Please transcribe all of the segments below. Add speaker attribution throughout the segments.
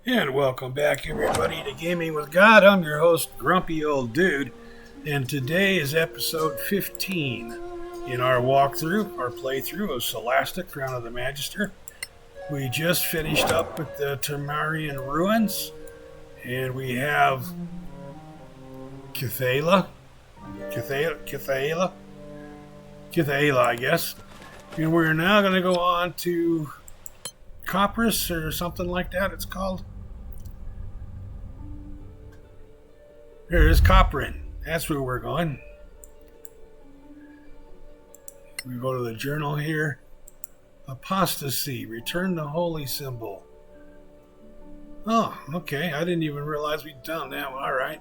Speaker 1: And welcome back, everybody, to Gaming with God. I'm your host, Grumpy Old Dude, and today is episode 15 in our walkthrough, our playthrough of SOLASTA, Crown of the Magister. We just finished up with the Temerian ruins, and we have Kithaela, I guess. And we're now going to go on to Copparan, or something like that it's called. Here is Copparan. That's where we're going. We go to the journal here. Apostasy. Return the holy symbol. Oh, okay. I didn't even realize we'd done that. All right.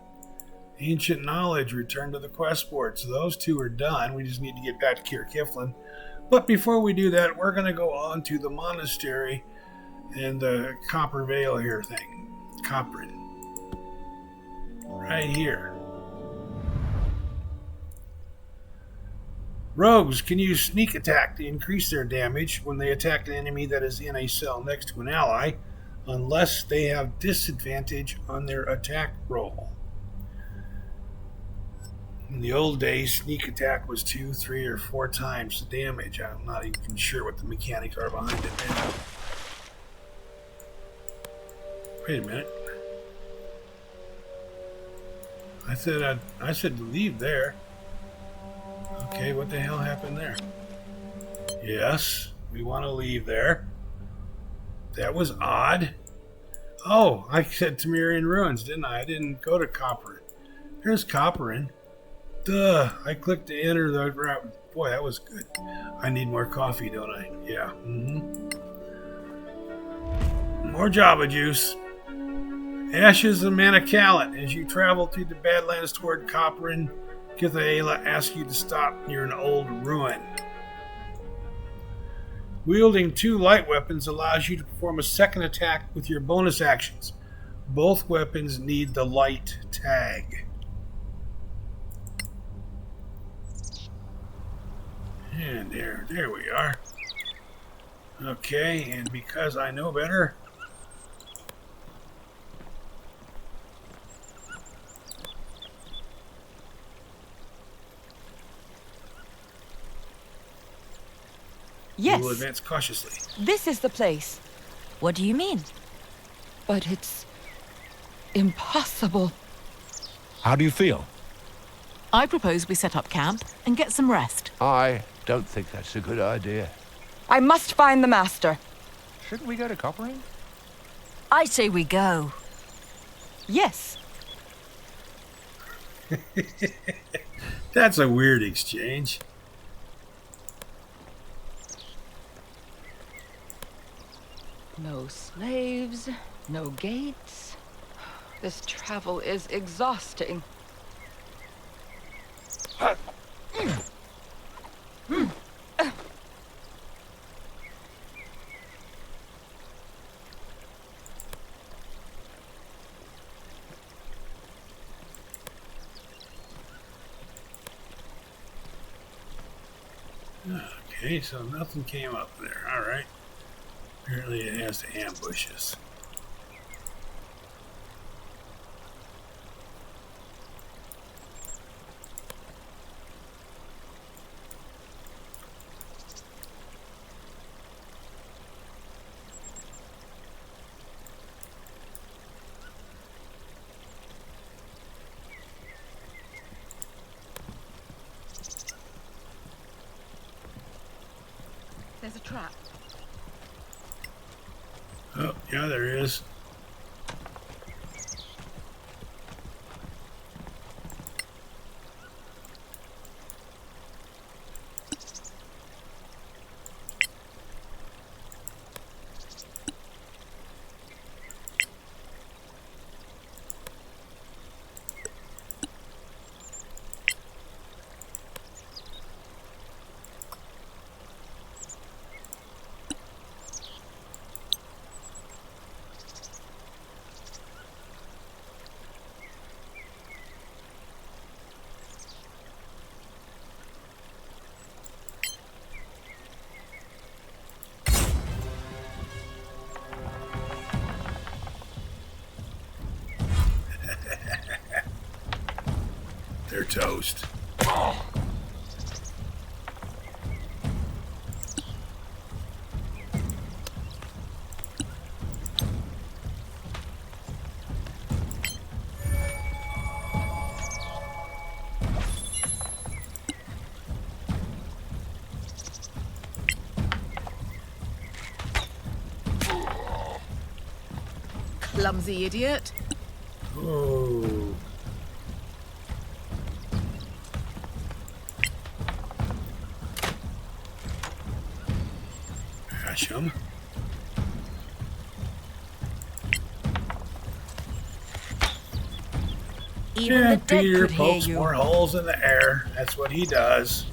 Speaker 1: Ancient knowledge. Return to the quest board. So those two are done. We just need to get back to Kier Kiflin. But before we do that, we're going to go on to the monastery and the Copper Veil here thing. Copparan. Right here. Rogues can use sneak attack to increase their damage when they attack an enemy that is in a cell next to an ally, unless they have disadvantage on their attack roll. In the old days, sneak attack was 2, 3, or 4 times the damage. I'm not even sure what the mechanics are behind it now. Wait a minute. I said to leave there. Okay, what the hell happened there? Yes, we want to leave there. That was odd. Oh, I said Temerian ruins, didn't I? I didn't go to Copparan. There's Copparan. Duh, I clicked to enter the route. Boy, that was good. I need more coffee, don't I? Yeah. More Java juice. Ashes of Manakalit. As you travel through the Badlands toward Copparan, Kithaela asks you to stop near an old ruin. Wielding 2 light weapons allows you to perform a second attack with your bonus actions. Both weapons need the light tag. And there we are. Okay, and because I know better,
Speaker 2: yes.
Speaker 1: we will advance cautiously.
Speaker 2: This is the place.
Speaker 3: What do you mean?
Speaker 2: But it's impossible.
Speaker 4: How do you feel?
Speaker 3: I propose we set up camp and get some rest.
Speaker 4: I don't think that's a good idea.
Speaker 2: I must find the master.
Speaker 4: Shouldn't we go to Copparan?
Speaker 3: I say we go.
Speaker 2: Yes.
Speaker 1: That's a weird exchange.
Speaker 2: No slaves, no gates. This travel is exhausting.
Speaker 1: Okay, so nothing came up there. All right. Apparently it has to ambush us.
Speaker 2: There's a trap.
Speaker 1: Oh, yeah, there is. They're toast.
Speaker 3: Clumsy idiot.
Speaker 1: Oh. Hash 'em.
Speaker 2: Even
Speaker 1: Yeah,
Speaker 2: the dead
Speaker 1: Peter
Speaker 2: could hear
Speaker 1: pokes
Speaker 2: you.
Speaker 1: more holes in the air. That's what he does.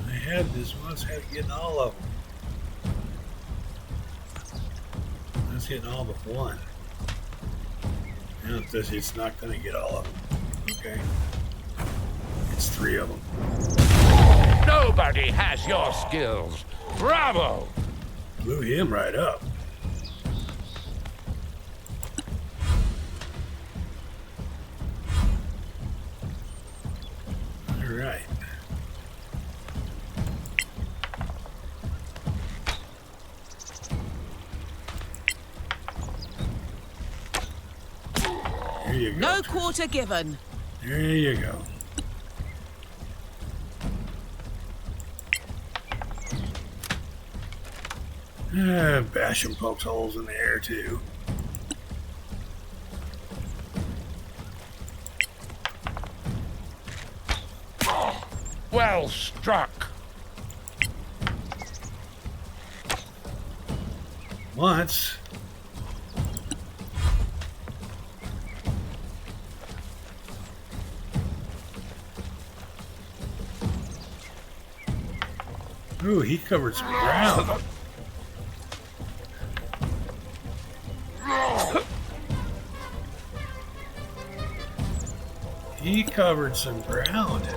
Speaker 1: I had this once, had to get all of them. That's getting all but one. Now it says it's not going to get all of them. Okay. It's 3 of them.
Speaker 4: Nobody has your skills. Bravo!
Speaker 1: Blew him right up. All right. There you go.
Speaker 3: No quarter given.
Speaker 1: There you go. Basham pokes holes in the air too.
Speaker 4: Well struck.
Speaker 1: Once. Ooh, he covered some ground. He covered some ground.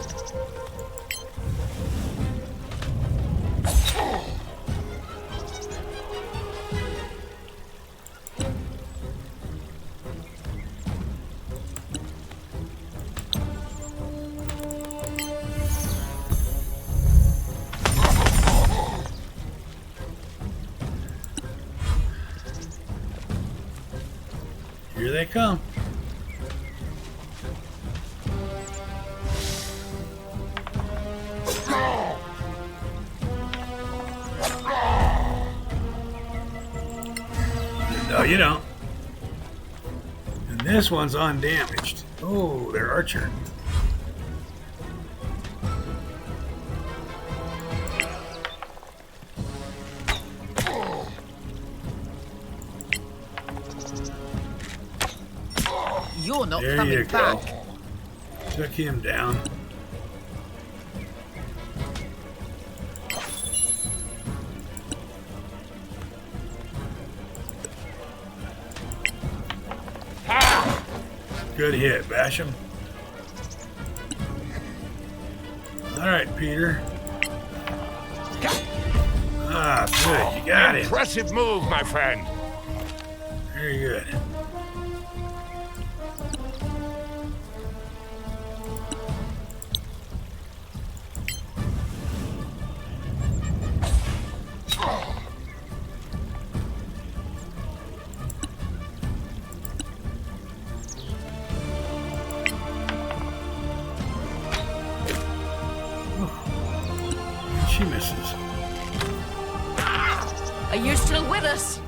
Speaker 1: Here they come. No, you don't. And this one's undamaged. Oh, they're archer.
Speaker 3: You're not
Speaker 1: There
Speaker 3: coming
Speaker 1: you go.
Speaker 3: back.
Speaker 1: Took him down. Good hit, bash him. All right, Peter. Ah, good, you got him.
Speaker 4: Impressive move, my friend.
Speaker 1: Very good. She misses.
Speaker 3: Are you still with us?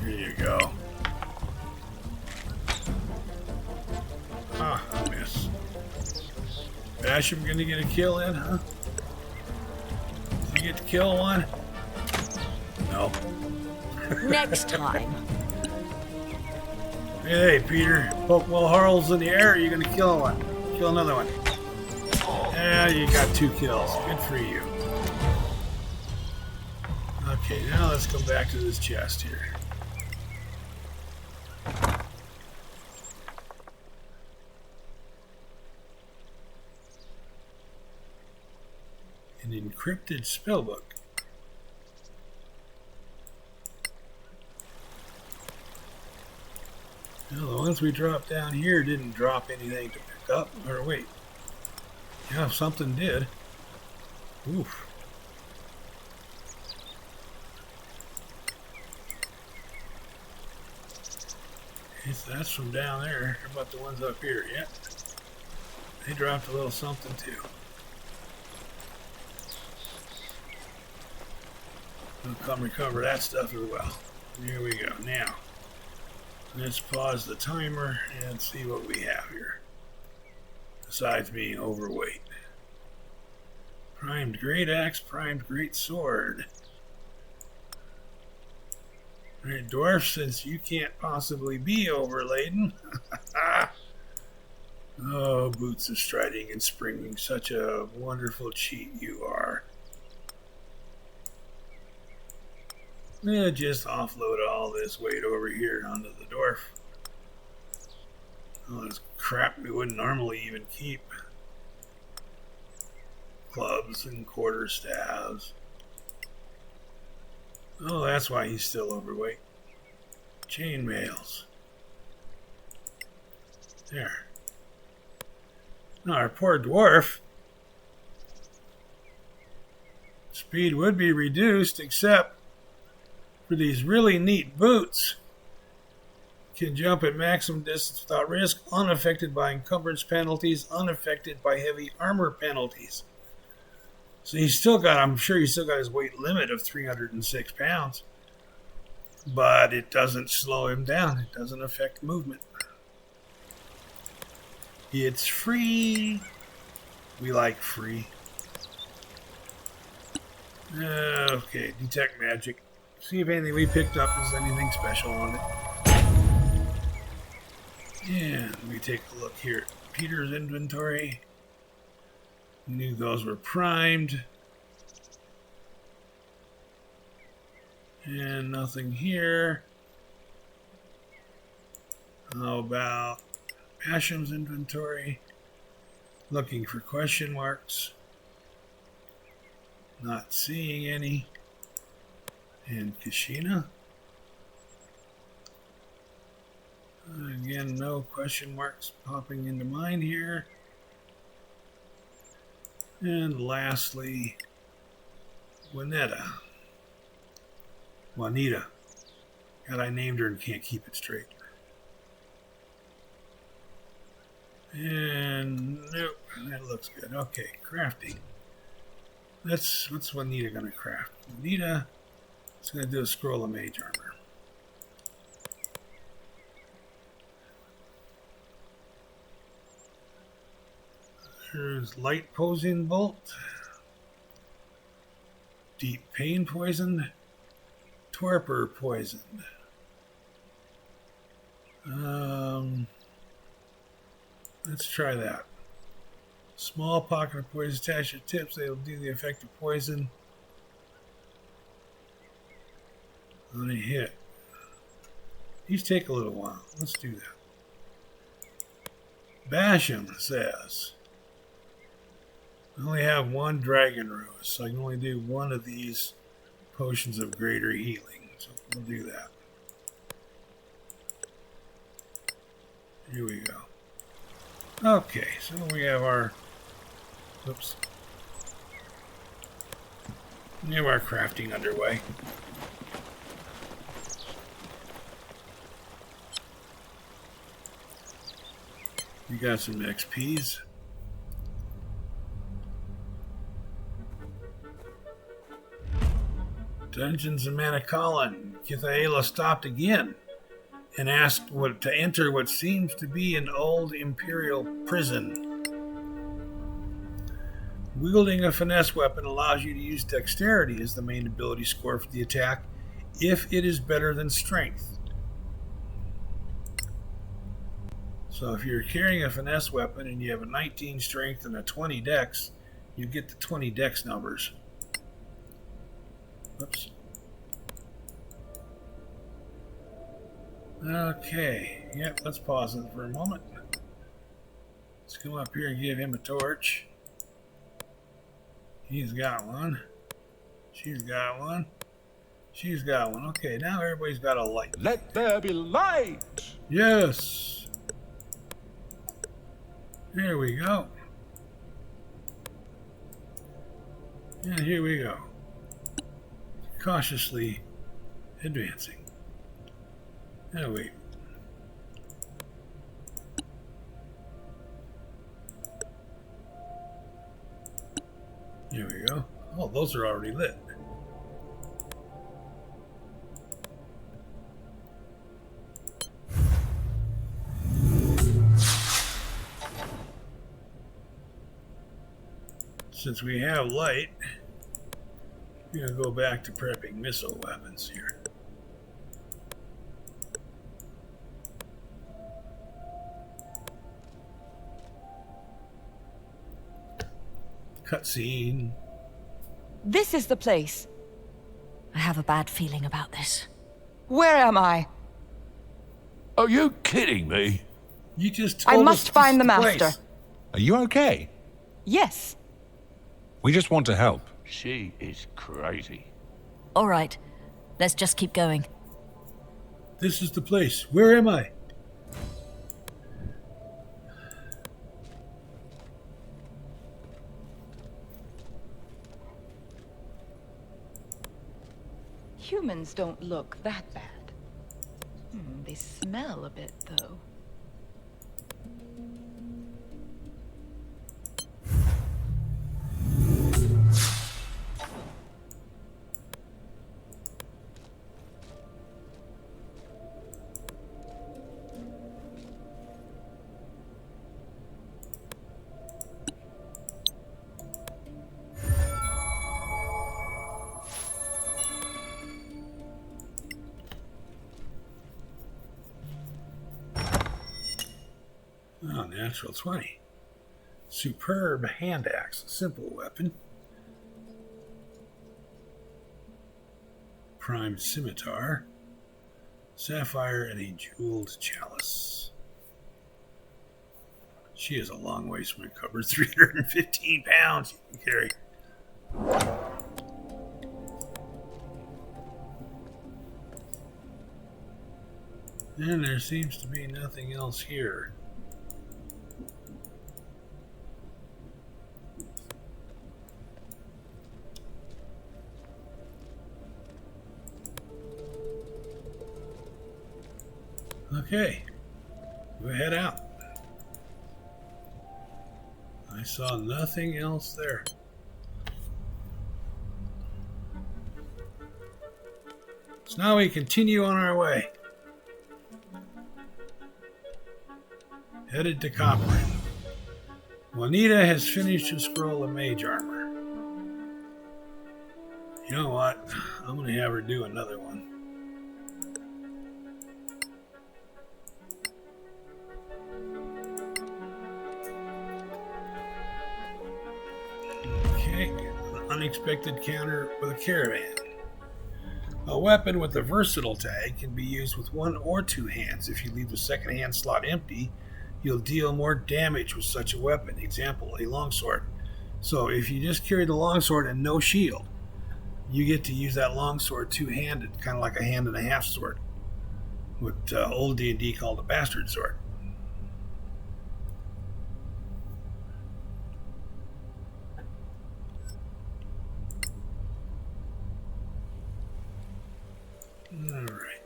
Speaker 1: Here you go. Ah, I miss. Basham gonna get a kill in, huh? Did you get to kill one? No.
Speaker 5: Next time.
Speaker 1: Hey, Peter. Poke well holes in the air, you're gonna kill one. Kill another one. Yeah, you got 2 kills. Good for you. Okay, now let's go back to this chest here. An encrypted spellbook. Well, the ones we dropped down here didn't drop anything to pick up. Or wait. Yeah, something did. Oof. That's from down there. How about the ones up here? Yep. They dropped a little something too. We'll come recover that stuff as well. Here we go. Now, let's pause the timer and see what we have here. Besides being overweight. Primed great axe, primed great sword. Alright, dwarf, since you can't possibly be overladen. Oh, boots of striding and springing, such a wonderful cheat you are. Yeah, just offload all this weight over here onto the dwarf. All this crap we wouldn't normally even keep. Clubs and quarterstaffs. Oh, that's why he's still overweight. Chainmails. There. Now our poor dwarf. Speed would be reduced, except for these really neat boots. Can jump at maximum distance without risk, unaffected by encumbrance penalties, unaffected by heavy armor penalties. So he's still got, I'm sure he's still got his weight limit of 306 pounds. But it doesn't slow him down. It doesn't affect movement. It's free. We like free. Okay, detect magic. See if anything we picked up is anything special on it. And we take a look here at Peter's inventory. We knew those were primed. And nothing here. How about Basham's inventory? Looking for question marks. Not seeing any. And Kashina. Again, no question marks popping into mine here. And lastly, Juanita. God, I named her and can't keep it straight. And nope, that looks good. Okay, crafting. What's Juanita gonna craft? Juanita is gonna do a scroll of mage armor. There's light posing bolt, deep pain poison, torpor poison. Let's try that. Small pocket of poison attached to tips. They will do the effect of poison on a hit. These take a little while. Let's do that. Basham says, I only have one dragon rose, so I can only do one of these potions of greater healing. So we'll do that. Here we go. Okay, so we have our, oops. We have our crafting underway. We got some XPs. Dungeons of Manicalan. Kithaela stopped again and asked to enter what seems to be an old imperial prison. Wielding a finesse weapon allows you to use dexterity as the main ability score for the attack if it is better than strength. So if you're carrying a finesse weapon and you have a 19 strength and a 20 dex, you get the 20 dex numbers. Oops. Okay, yep, let's pause it for a moment. Let's come up here and give him a torch. He's got one. She's got one. She's got one. Okay, now everybody's got a light.
Speaker 4: Let there be light!
Speaker 1: Yes. There we go. And here we go. Cautiously advancing. Now wait. Here we go. Oh, those are already lit. Since we have light, we're going to go back to prepping missile weapons here. Cutscene.
Speaker 2: This is the place.
Speaker 5: I have a bad feeling about this.
Speaker 2: Where am I?
Speaker 4: Are you kidding me?
Speaker 1: You just
Speaker 2: I
Speaker 1: told us
Speaker 2: must
Speaker 1: this
Speaker 2: find the
Speaker 1: is place.
Speaker 2: master.
Speaker 6: Are you okay?
Speaker 2: Yes.
Speaker 6: We just want to help.
Speaker 4: She is crazy.
Speaker 5: All right, let's just keep going.
Speaker 1: This is the place. Where am I?
Speaker 2: Humans don't look that bad. They smell a bit, though.
Speaker 1: Oh, natural 20. Superb hand axe, simple weapon. Primed scimitar. Sapphire and a jeweled chalice. She has a long waist from covered 315 pounds you can carry. And there seems to be nothing else here. Okay, we'll head out. I saw nothing else there. So now we continue on our way. Headed to Copparan. Juanita has finished her scroll of mage armor. You know what? I'm going to have her do another one. Okay, an unexpected counter with a caravan. A weapon with a versatile tag can be used with one or two hands. If you leave the second hand slot empty, you'll deal more damage with such a weapon. Example, a longsword. So if you just carry the longsword and no shield, you get to use that longsword two-handed, kind of like a hand and a half sword. What old D&D called a bastard sword. All right.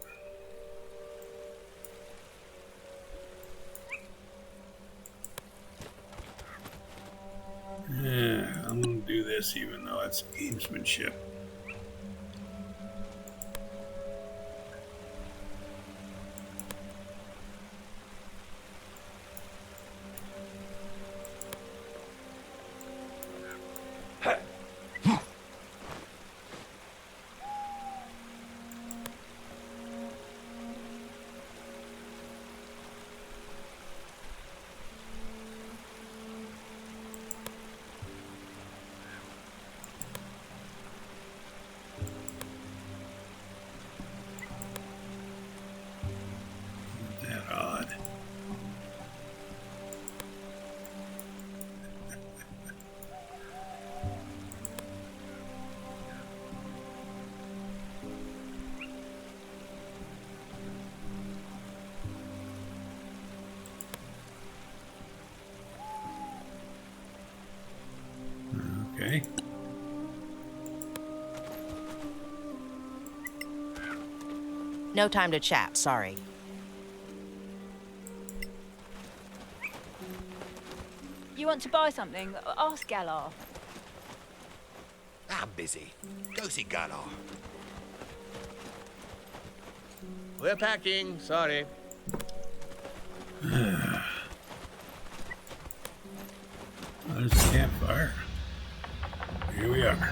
Speaker 1: Yeah, I'm going to do this even though it's gamesmanship.
Speaker 7: No time to chat, sorry.
Speaker 8: You want to buy something? Ask Galar.
Speaker 9: I'm busy. Go see Galar.
Speaker 10: We're packing, sorry.
Speaker 1: There's a campfire. Here we are.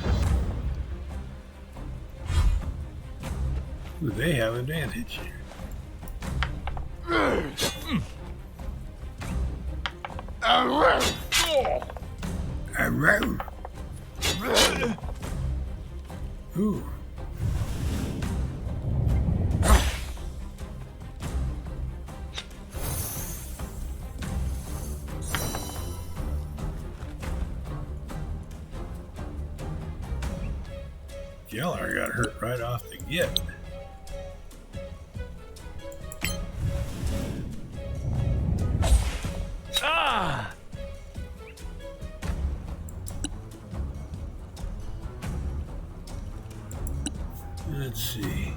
Speaker 1: Ooh, they have advantage here. Ooh. Galar got hurt right off the get.
Speaker 10: Ah!
Speaker 1: Let's see.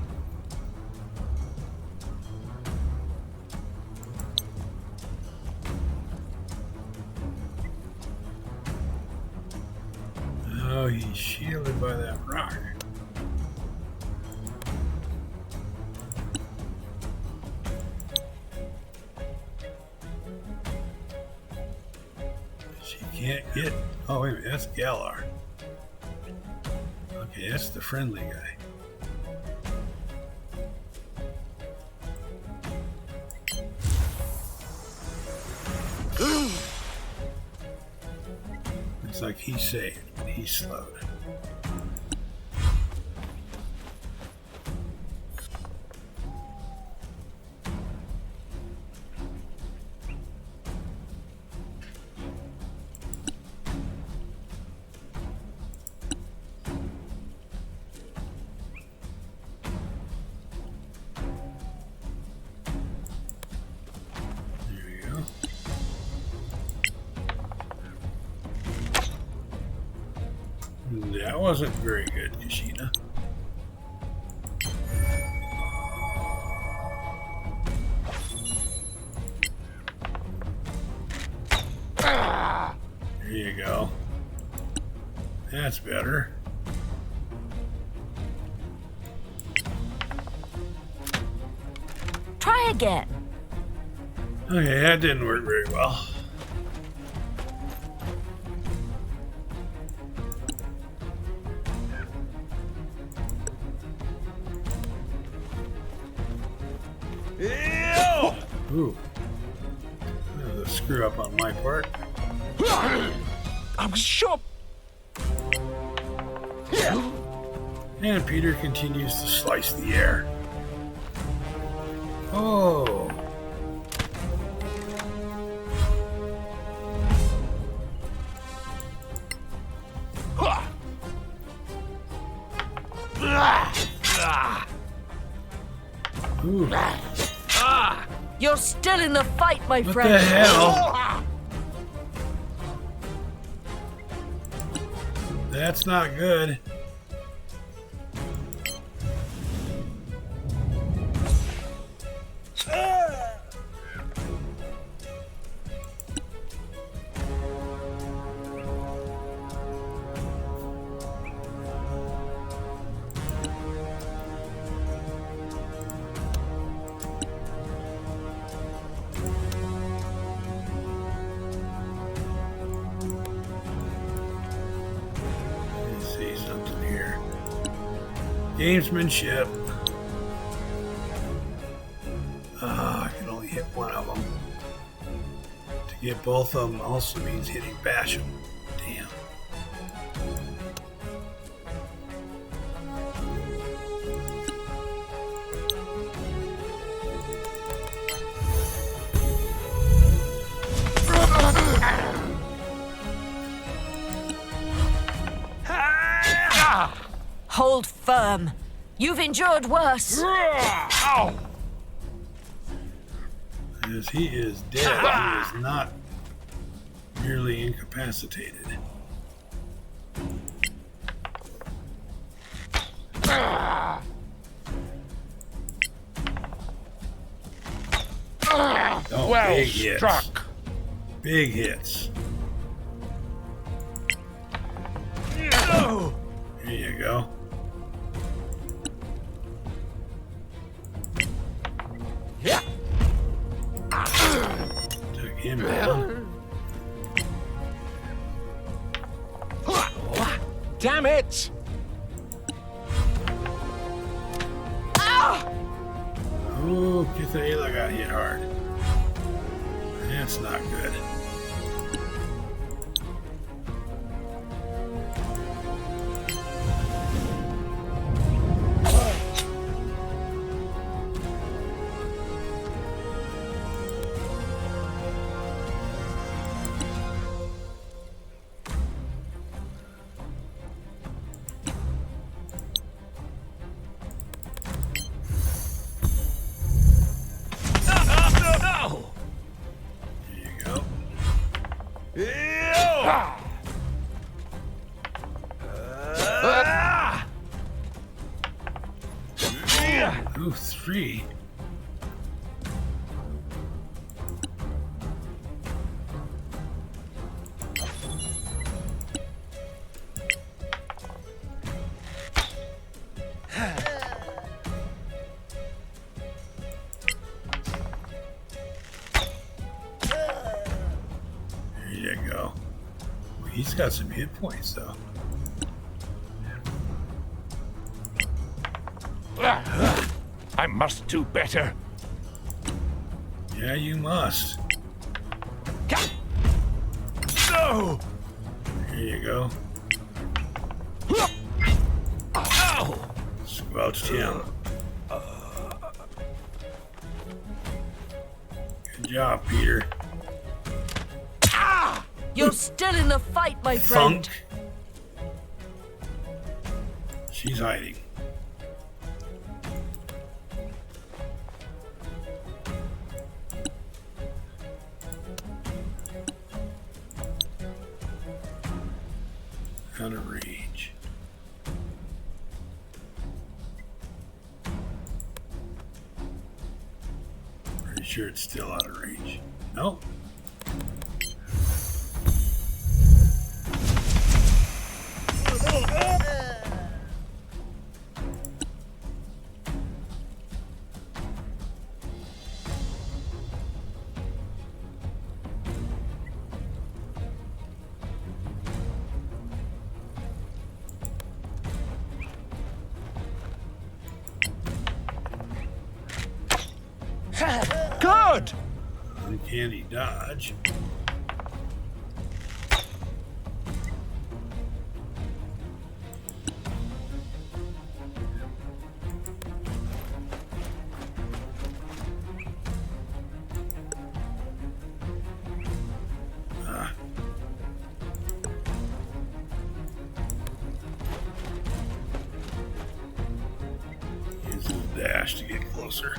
Speaker 1: Oh, he's shielded by that rock. She can't get. Oh, wait a minute. That's Galar. Okay, that's the friendly guy. It's like he's saved, but he's slowed. That wasn't very good, Kashina. There you go. That's better.
Speaker 5: Try again.
Speaker 1: Okay, that didn't work very well. Ooh. That was a screw up on my part.
Speaker 4: I'm shocked.
Speaker 1: And Peter continues to slice the air. Oh. Ooh.
Speaker 5: You're still in the fight, my
Speaker 1: What
Speaker 5: friend.
Speaker 1: the hell? That's not good. Gamesmanship. I can only hit one of them. To get both of them also means hitting bash them. Damn.
Speaker 5: Hold firm. You've endured worse.
Speaker 4: Ow!
Speaker 1: As he is dead, he is not merely incapacitated. Oh,
Speaker 4: Well
Speaker 1: big hits.
Speaker 4: struck.
Speaker 1: Big hits. There you go.
Speaker 10: Yeah.
Speaker 1: Took him down.
Speaker 10: Damn it!
Speaker 1: Ooh, Kithaela got hit hard. That's not good.
Speaker 10: No!
Speaker 1: There you go. Ooh, 3. There you go. Well, he's got some hit points, though.
Speaker 4: I must do better.
Speaker 1: Yeah, you must.
Speaker 4: No!
Speaker 1: Here you go. Squelched him. Good job, Peter.
Speaker 5: You're still in the fight, my friend.
Speaker 1: Funk. She's hiding. Out of range. Pretty sure it's still out of range. Nope.
Speaker 4: Good!
Speaker 1: Uncanny dodge. Ah. Use a little dash to get closer.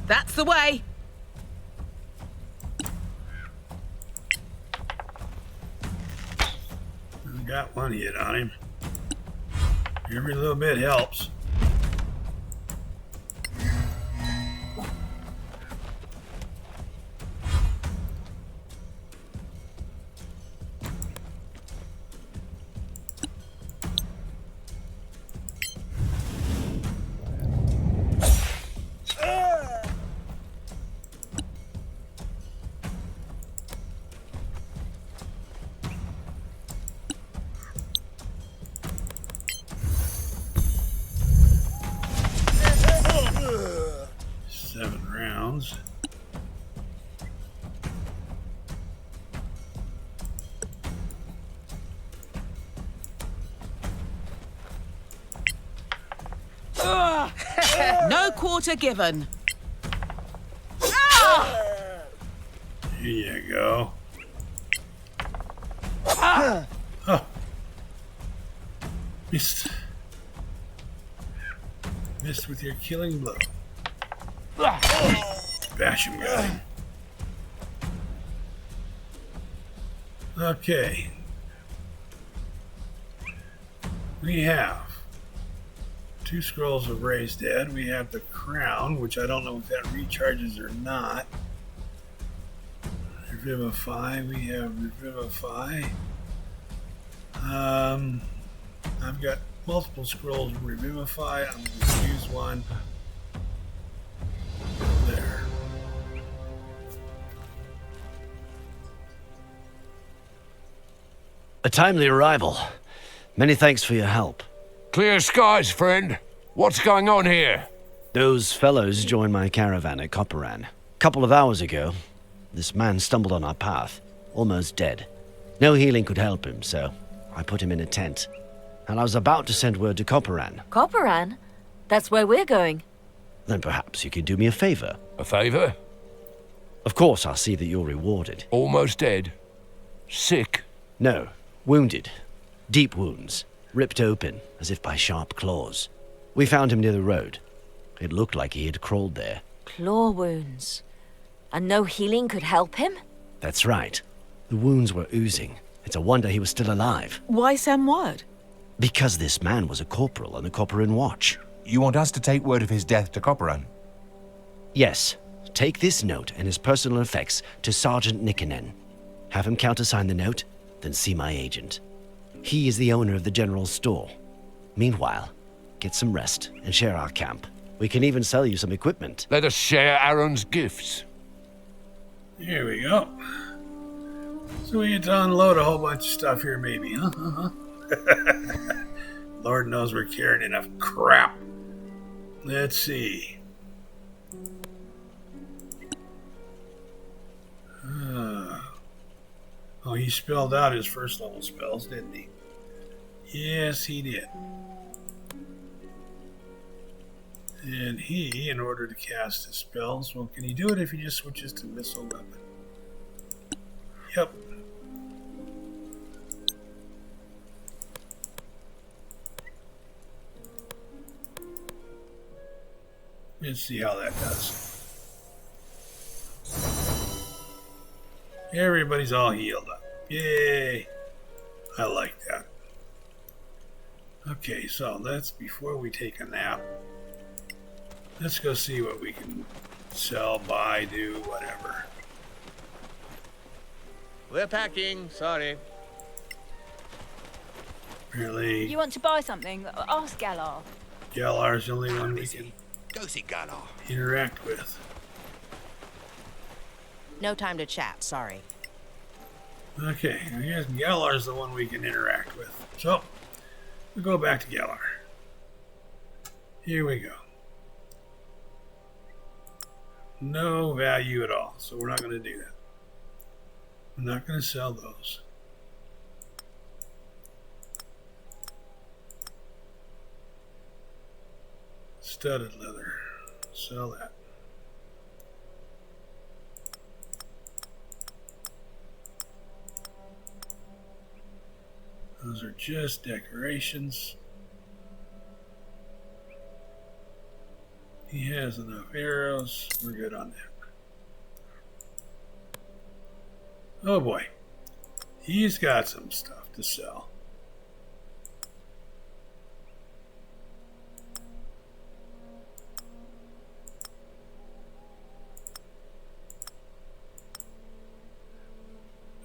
Speaker 5: That's the way.
Speaker 1: Got one hit on him. Every little bit helps. Rounds.
Speaker 5: No quarter given.
Speaker 1: Here you go. Oh. Missed. Missed with your killing blow. Bash him, guy. Okay. We have 2 scrolls of Raised Dead. We have the crown, which I don't know if that recharges or not. Revivify. We have Revivify. I've got multiple scrolls of Revivify. I'm going to use one. There.
Speaker 7: A timely arrival. Many thanks for your help.
Speaker 4: Clear skies, friend. What's going on here?
Speaker 7: Those fellows joined my caravan at Copparan. Couple of hours ago, this man stumbled on our path, almost dead. No healing could help him, so I put him in a tent. And I was about to send word to Copparan.
Speaker 5: Copparan? That's where we're going.
Speaker 7: Then perhaps you could do me a favor.
Speaker 4: A favor?
Speaker 7: Of course, I'll see that you're rewarded.
Speaker 4: Almost dead. Sick.
Speaker 7: No, wounded. Deep wounds. Ripped open, as if by sharp claws. We found him near the road. It looked like he had crawled there.
Speaker 5: Claw wounds. And no healing could help him?
Speaker 7: That's right. The wounds were oozing. It's a wonder he was still alive.
Speaker 3: Why send word?
Speaker 7: Because this man was a corporal on the Copparan Watch.
Speaker 6: You want us to take word of his death to Copparan?
Speaker 7: Yes. Take this note and his personal effects to Sergeant Nikkanen. Have him countersign the note, then see my agent. He is the owner of the general store. Meanwhile, get some rest and share our camp. We can even sell you some equipment.
Speaker 4: Let us share Aaron's gifts.
Speaker 1: Here we go. So we get to unload a whole bunch of stuff here, maybe, huh? Lord knows we're carrying enough crap. Let's see. Oh, he spelled out his first level spells, didn't he? Yes, he did. And he, in order to cast his spells, well, can he do it if he just switches to missile weapon? Yep. Let's see how that does. Everybody's all healed up. Yay! I like that. Okay, so that's before we take a nap. Let's go see what we can sell, buy, do, whatever.
Speaker 10: We're packing, sorry.
Speaker 1: Really,
Speaker 8: You want to buy something? Ask Galar.
Speaker 1: Galar's the only one we can
Speaker 9: Go see Galar.
Speaker 1: interact with.
Speaker 11: No time to chat, sorry.
Speaker 1: Okay, I guess Galar's the one we can interact with. So, we'll go back to Galar. Here we go. No value at all, so we're not going to do that. I'm not going to sell those. Studded leather. Sell that. Those are just decorations. He has enough arrows. We're good on that. Oh boy. He's got some stuff to sell.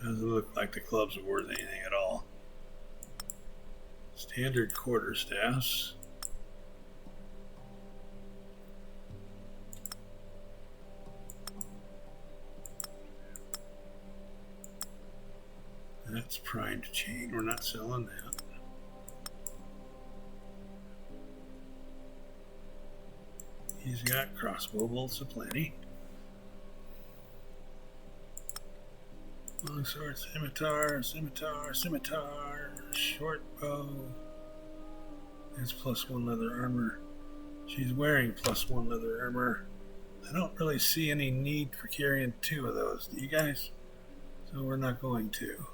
Speaker 1: Doesn't look like the clubs are worth anything at all. Standard quarterstaffs. That's primed chain. We're not selling that. He's got crossbow bolts aplenty. Longsword, scimitar, short bow. That's +1 leather armor. She's wearing +1 leather armor. I don't really see any need for carrying 2 of those. Do you guys? So we're not going to.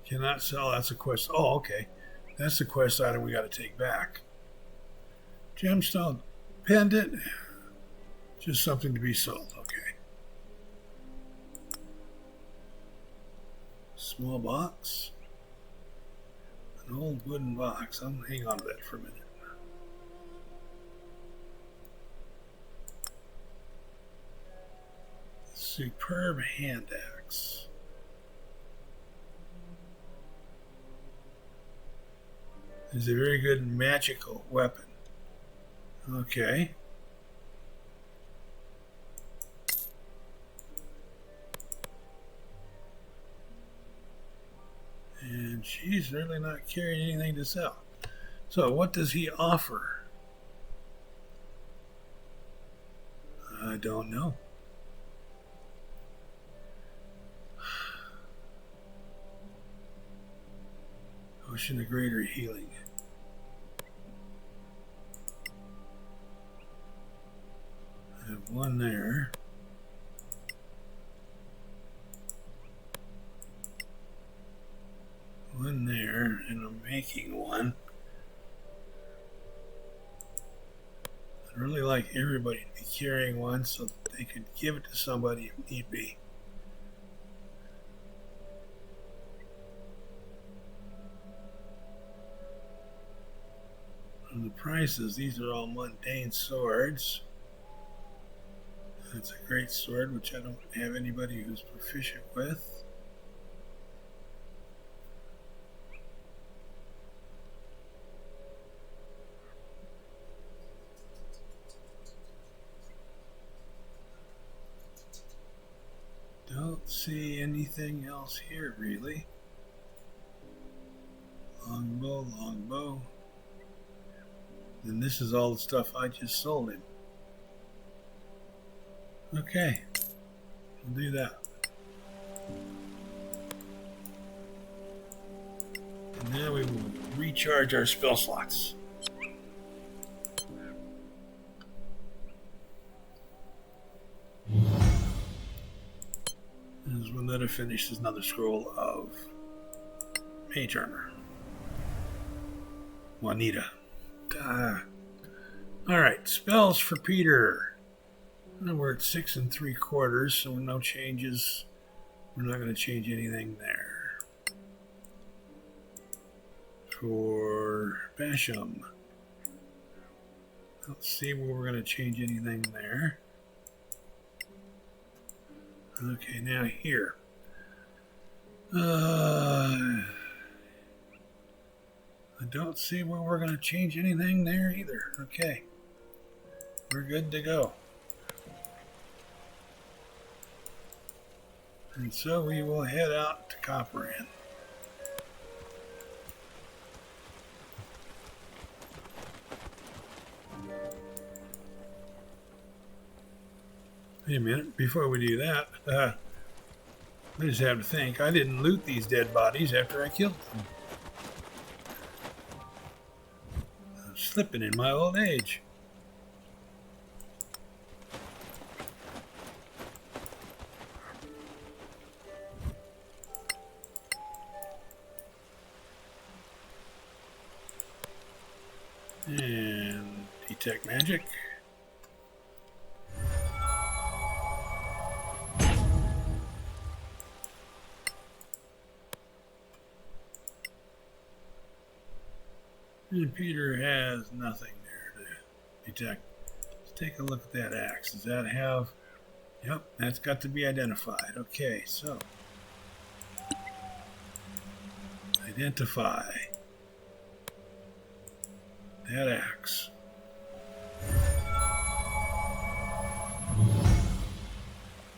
Speaker 1: Cannot sell. That's a quest. Oh, okay. That's the quest item we got to take back. Gemstone pendant. Just something to be sold. Okay. Small box. An old wooden box. I'm going to hang on to that for a minute. Superb hand axe. Is a very good magical weapon. Okay. And she's really not carrying anything to sell. So what does he offer? I don't know. Ocean of Greater Healing. I have one there. One there, and I'm making one. I'd really like everybody to be carrying one so that they could give it to somebody if need be. And the prices, these are all mundane swords. That's a great sword, which I don't have anybody who's proficient with. Don't see anything else here, really. Longbow, longbow. And this is all the stuff I just sold him. Okay, we'll do that. And now we will recharge our spell slots. As when that finishes another scroll of Mage Armor. Juanita. Alright, spells for Peter. We're at 6 3/4, so no changes. We're not going to change anything there. For Basham, let's see where we're going to change anything there. Okay, now here. I don't see where we're going to change anything there either. Okay, we're good to go. And so we will head out to Copparan. Wait a minute, before we do that, I just have to think, I didn't loot these dead bodies after I killed them. I'm slipping in my old age. And detect magic. And Peter has nothing there to detect. Let's take a look at that axe. Does that have... Yep, that's got to be identified. Okay, so... Identify that axe.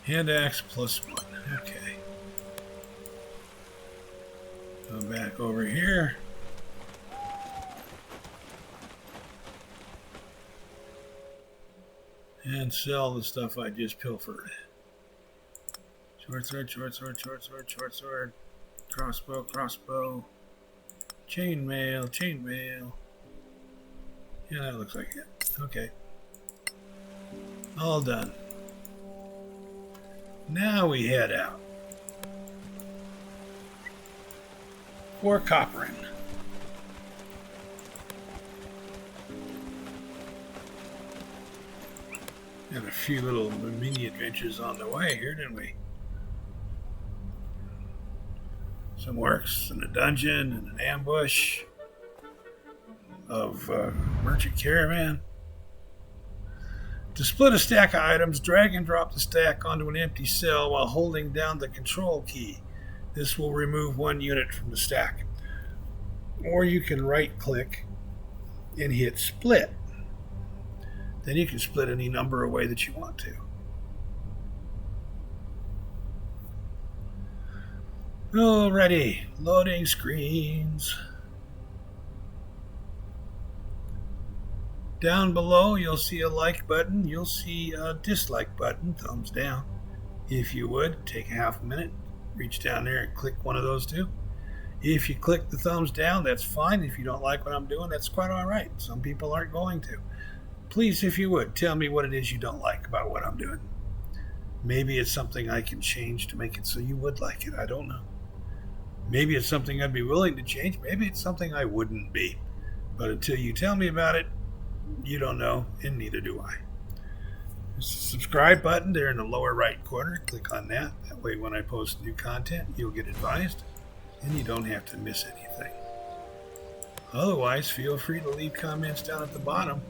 Speaker 1: Hand axe +1. Okay. Go back over here. And sell the stuff I just pilfered. Short sword, short sword, short sword, short sword. Crossbow, crossbow. Chainmail, chainmail. Yeah, that looks like it. Okay. All done. Now we head out for Copparan. Had a few little mini adventures on the way here, didn't we? Some orcs and a dungeon and an ambush of merchant caravan. To split a stack of items, drag and drop the stack onto an empty cell while holding down the control key. This will remove one unit from the stack. Or you can right click and hit split. Then you can split any number away that you want to. Alrighty, loading screens. Down below, you'll see a like button. You'll see a dislike button, thumbs down. If you would, take a half a minute, reach down there and click one of those two. If you click the thumbs down, that's fine. If you don't like what I'm doing, that's quite all right. Some people aren't going to. Please, if you would, tell me what it is you don't like about what I'm doing. Maybe it's something I can change to make it so you would like it. I don't know. Maybe it's something I'd be willing to change. Maybe it's something I wouldn't be. But until you tell me about it, you don't know, and neither do I. There's a subscribe button there in the lower right corner. Click on that. That way when I post new content, you'll get advised, and you don't have to miss anything. Otherwise, feel free to leave comments down at the bottom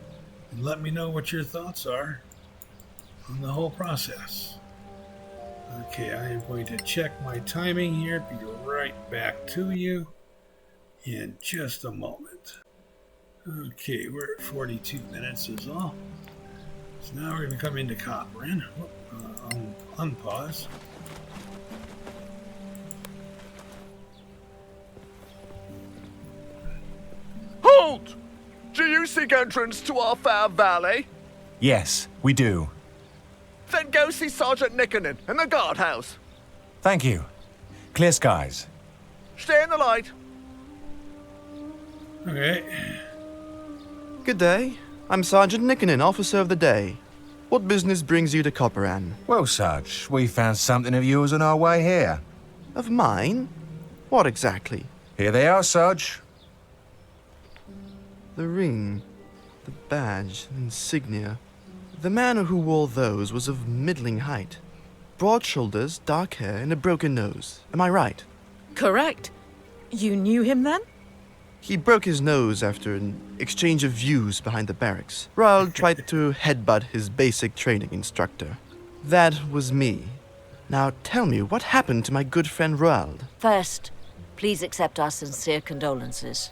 Speaker 1: and let me know what your thoughts are on the whole process. Okay, I am going to check my timing here. Be right back to you in just a moment. Okay, we're at 42 minutes is all. So now we're going to come into Copparan. Unpause.
Speaker 10: Halt! Do you seek entrance to our fair valley?
Speaker 6: Yes, we do.
Speaker 10: Then go see Sergeant Nickenen in the guardhouse.
Speaker 6: Thank you. Clear skies.
Speaker 10: Stay in the light.
Speaker 1: Okay.
Speaker 12: Good day. I'm Sergeant Nickenen, Officer of the Day. What business brings you to Copparan?
Speaker 6: Well, Sarge, we found something of yours on our way here.
Speaker 12: Of mine? What exactly?
Speaker 6: Here they are, Sarge.
Speaker 12: The ring, the badge, insignia. The man who wore those was of middling height. Broad shoulders, dark hair, and a broken nose. Am I right?
Speaker 3: Correct. You knew him then?
Speaker 12: He broke his nose after an exchange of views behind the barracks. Raoul tried to headbutt his basic training instructor. That was me. Now tell me, what happened to my good friend Raoul?
Speaker 5: First, please accept our sincere condolences.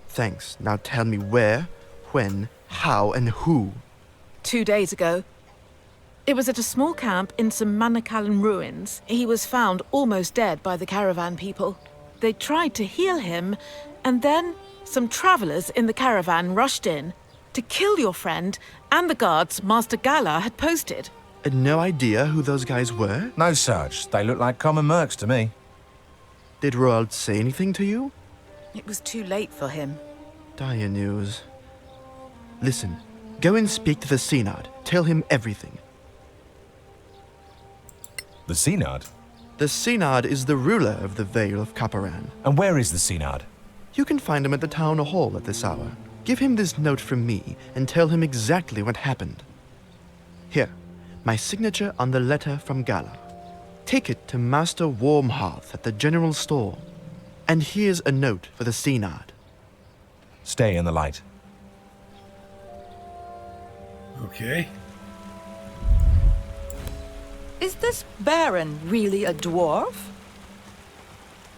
Speaker 12: Thanks. Now tell me where, when, how, and who.
Speaker 3: 2 days ago. It was at a small camp in some Manakalan ruins. He was found almost dead by the caravan people. They tried to heal him, and then some travelers in the caravan rushed in to kill your friend and the guards Master Gala had posted.
Speaker 12: And no idea who those guys were?
Speaker 6: No, Sarge. They look like common mercs to me.
Speaker 12: Did Roald say anything to you?
Speaker 3: It was too late for him.
Speaker 12: Dire news. Listen, go and speak to the Synod. Tell him everything.
Speaker 6: The Synod?
Speaker 12: The Synod is the ruler of the Vale of Copparan.
Speaker 6: And where is the Synod?
Speaker 12: You can find him at the town hall at this hour. Give him this note from me and tell him exactly what happened. Here, my signature on the letter from Gala. Take it to Master Warmhearth at the general store. And here's a note for the Synod.
Speaker 6: Stay in the light.
Speaker 1: Okay.
Speaker 2: Is this Baron really a dwarf?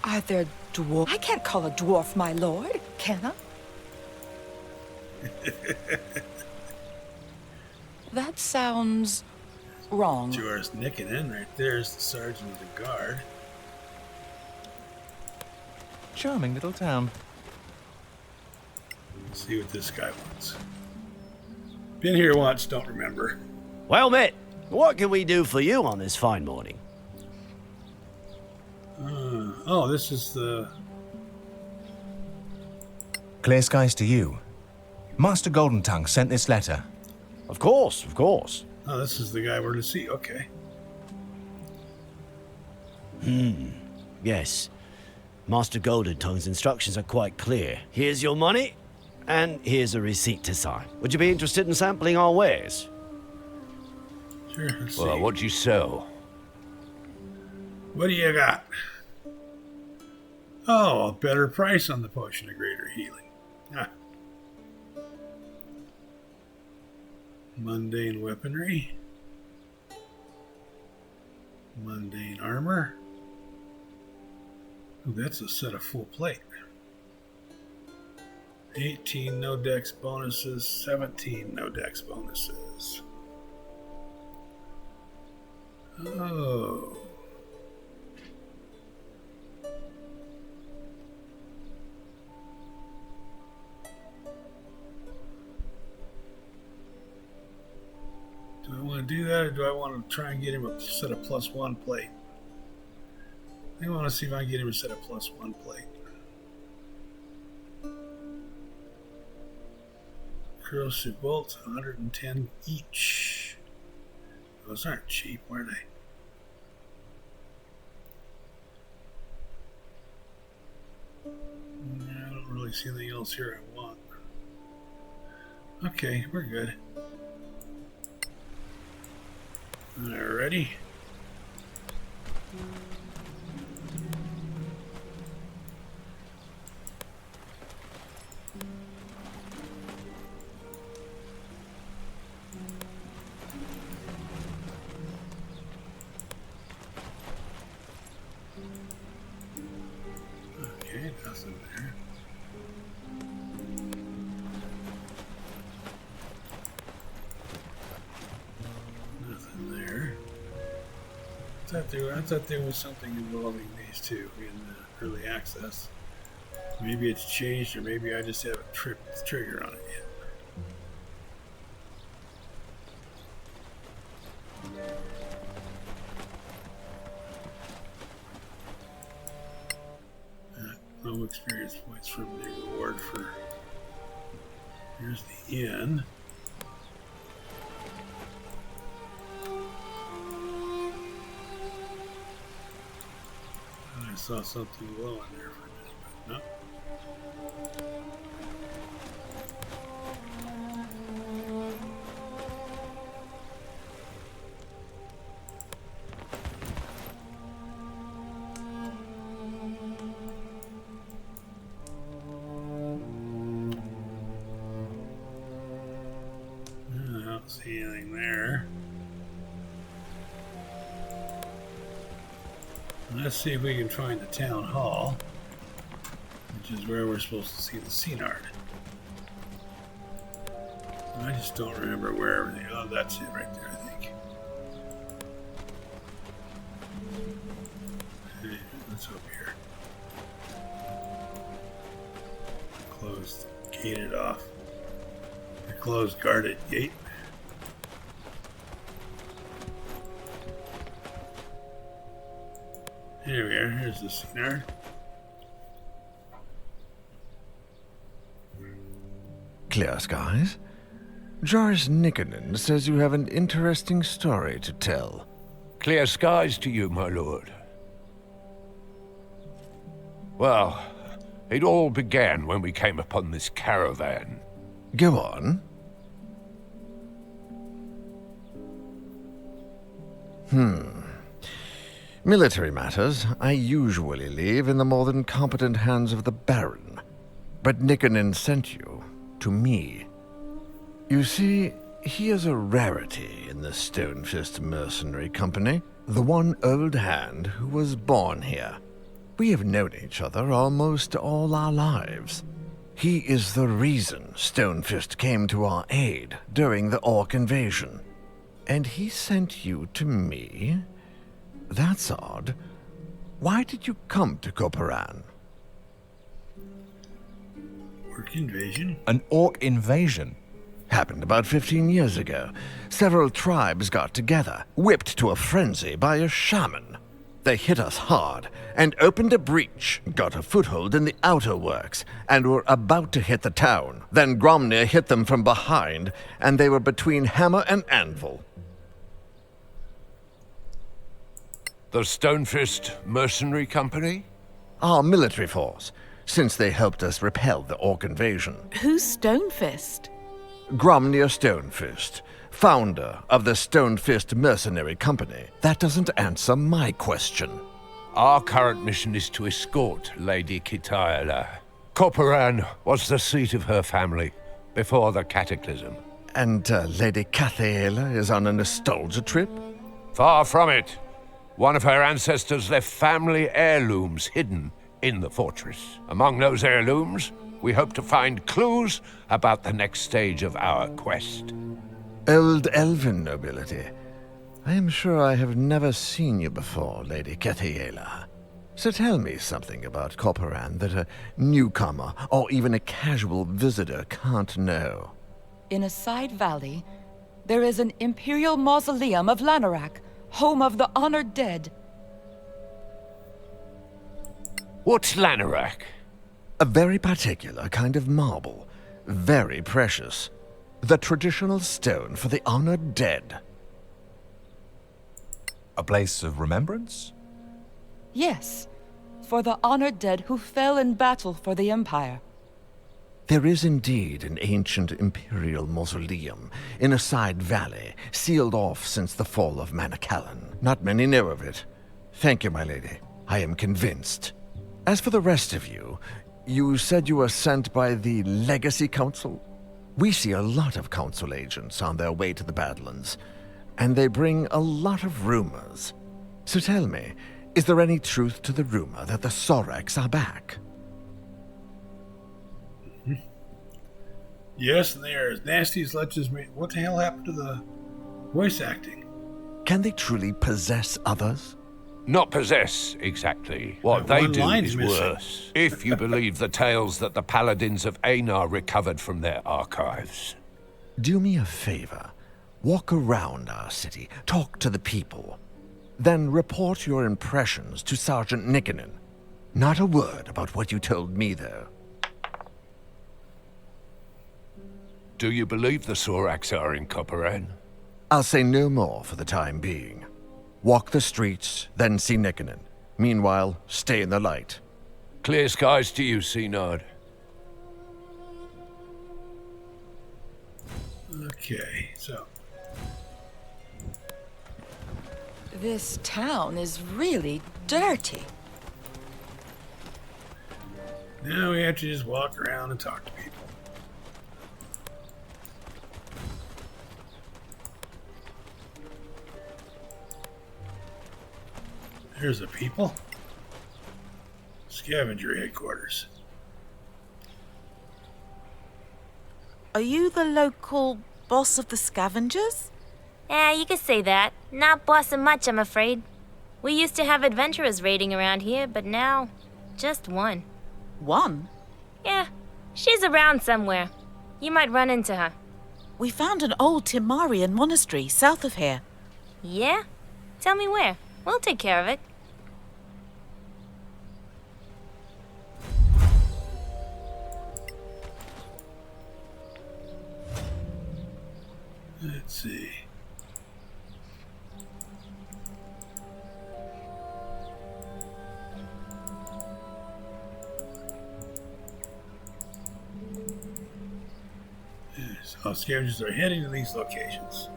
Speaker 2: Are there dwarf? I can't call a dwarf my lord, can I? That sounds wrong.
Speaker 1: George Nickenen right there is the sergeant of the guard.
Speaker 6: Charming little town.
Speaker 1: Let's see what this guy wants. Been here once, don't remember.
Speaker 7: Well met. What can we do for you on this fine morning?
Speaker 1: Oh, this is the...
Speaker 6: Clear skies to you. Master Golden Tongue sent this letter.
Speaker 7: Of course, of course.
Speaker 1: Oh, this is the guy we're to see. Okay.
Speaker 7: Yes. Master Golden Tongue's instructions are quite clear. Here's your money, and here's a receipt to sign. Would you be interested in sampling our wares?
Speaker 1: Sure, let's
Speaker 4: Well,
Speaker 1: see.
Speaker 4: what'd you sell?
Speaker 1: What do you got? Oh, a better price on the potion of greater healing. Ah. Mundane weaponry. Mundane armor. Ooh, that's a set of full plate. 18 no dex bonuses, 17 no dex bonuses. Oh. Do I want to do that, or do I want to try and get him a set of +1 plate? I want to see if I can get him a set of +1 plate. Corrosive bolts, 110 each. Those aren't cheap, are they? I don't really see anything else here I want. Okay, we're good. Alrighty. Okay, nothing there. Nothing there. I thought there was something involving these two in early access. Maybe it's changed, or maybe I just haven't tripped the trigger on it yet. No experience points from the reward for. Here's the inn. I saw something low in there for a minute, but no. I don't see anything there. Let's see if we can find the town hall, which is where we're supposed to see the Scenard. I just don't remember where everything. Oh, that's it right there, I think. Hey, let's hope here. Closed, gated off. A closed, guarded gate. Here we are. Here's the Scenard.
Speaker 13: Clear skies. Joris Nikkonen says you have an interesting story to tell.
Speaker 4: Clear skies to you, my lord. Well, it all began when we came upon this caravan.
Speaker 13: Go on. Military matters I usually leave in the more than competent hands of the Baron. But Nikkonen sent you to me. You see, he is a rarity in the Stonefist Mercenary Company, the one old hand who was born here. We have known each other almost all our lives. He is the reason Stonefist came to our aid during the Orc invasion. And he sent you to me? That's odd. Why did you come to Copparan?
Speaker 1: Orc invasion?
Speaker 6: An orc invasion?
Speaker 13: Happened about 15 years ago. Several tribes got together, whipped to a frenzy by a shaman. They hit us hard and opened a breach, got a foothold in the outer works, and were about to hit the town. Then Gromnir hit them from behind, and they were between hammer and anvil.
Speaker 4: The Stonefist Mercenary Company?
Speaker 13: Our military force, since they helped us repel the Orc invasion.
Speaker 3: Who's Stonefist?
Speaker 13: Gromnir Stonefist, founder of the Stone-Fist Mercenary Company. That doesn't answer my question.
Speaker 4: Our current mission is to escort Lady Kitaela. Copparan was the seat of her family before the Cataclysm.
Speaker 13: And Lady Kitaela is on a nostalgia trip?
Speaker 4: Far from it. One of her ancestors left family heirlooms hidden in the fortress. Among those heirlooms, we hope to find clues about the next stage of our quest.
Speaker 13: Old elven nobility. I am sure I have never seen you before, Lady Kitaela. So tell me something about Copparan that a newcomer or even a casual visitor can't know.
Speaker 2: In a side valley, there is an imperial mausoleum of Lanarak, home of the honored dead.
Speaker 4: What's Lanarak?
Speaker 13: A very particular kind of marble. Very precious. The traditional stone for the honored dead.
Speaker 6: A place of remembrance?
Speaker 2: Yes, for the honored dead who fell in battle for the Empire.
Speaker 13: There is indeed an ancient imperial mausoleum in a side valley, sealed off since the fall of Manacalon. Not many know of it. Thank you, my lady. I am convinced. As for the rest of you, you said you were sent by the Legacy Council? We see a lot of Council agents on their way to the Badlands, and they bring a lot of rumors. So tell me, is there any truth to the rumor that the Soraks are back?
Speaker 1: Yes, and they are as nasty as Letches me. What the hell happened to the voice acting?
Speaker 13: Can they truly possess others?
Speaker 4: Not possess, exactly. What
Speaker 1: That
Speaker 4: they
Speaker 1: one
Speaker 4: do
Speaker 1: line's
Speaker 4: is
Speaker 1: missing.
Speaker 4: worse, if you believe the tales that the Paladins of Einar recovered from their archives.
Speaker 13: Do me a favor. Walk around our city, talk to the people. Then report your impressions to Sergeant Nickenen. Not a word about what you told me, though.
Speaker 4: Do you believe the Soraks are in Copparan?
Speaker 13: I'll say no more for the time being. Walk the streets, then see Nickenen. Meanwhile, stay in the light.
Speaker 4: Clear skies to you, Synod.
Speaker 1: Okay, so
Speaker 2: This town is really dirty.
Speaker 1: now we have to just walk around and talk to people. There's the people. Scavenger headquarters.
Speaker 3: Are you the local boss of the scavengers?
Speaker 14: Yeah, you could say that. Not bossing much, I'm afraid. We used to have adventurers raiding around here, but now, just one.
Speaker 3: One?
Speaker 14: Yeah, she's around somewhere. You might run into her.
Speaker 3: We found an old Timarian monastery south of here.
Speaker 14: Yeah? Tell me where. We'll take care of it.
Speaker 1: Let's see. Yes, all scavengers are heading to these locations.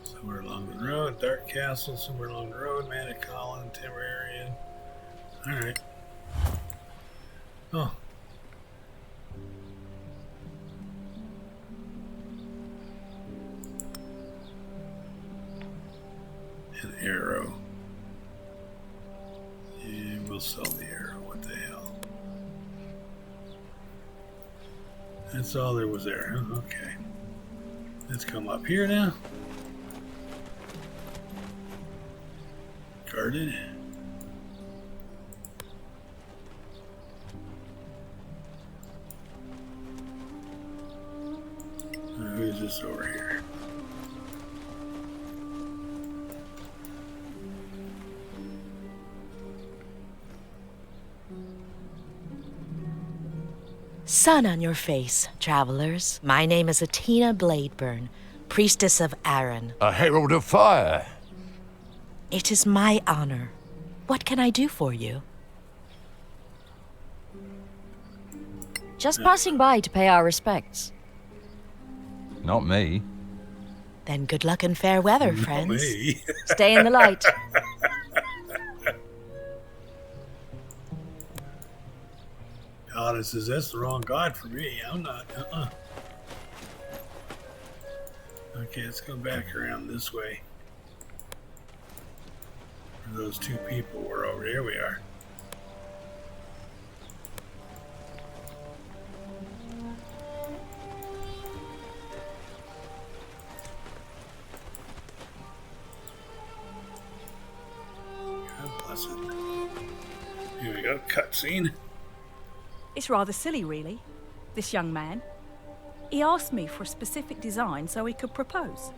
Speaker 1: Somewhere along the road, Dark Castle, somewhere along the road, Manacalon, Temerian. Alright. Oh. An arrow. Yeah, we'll sell the arrow. What the hell? That's all there was there, huh? Okay. Let's come up here now. Guarded. Who's this over here?
Speaker 11: Sun on your face, travelers. My name is Atina Bladeburn, priestess of Aaron.
Speaker 4: A herald of fire.
Speaker 11: It is my honor. What can I do for you?
Speaker 5: Just passing by to pay our respects.
Speaker 15: Not me.
Speaker 11: Then good luck and fair weather, friends.
Speaker 5: Stay in the light.
Speaker 1: God says that's the wrong god for me. I'm not. Okay, let's go back around this way. Where those two people were over there. We are. God bless it. Here we go. Cutscene.
Speaker 16: It's rather silly, really, this young man. He asked me for a specific design so he could propose.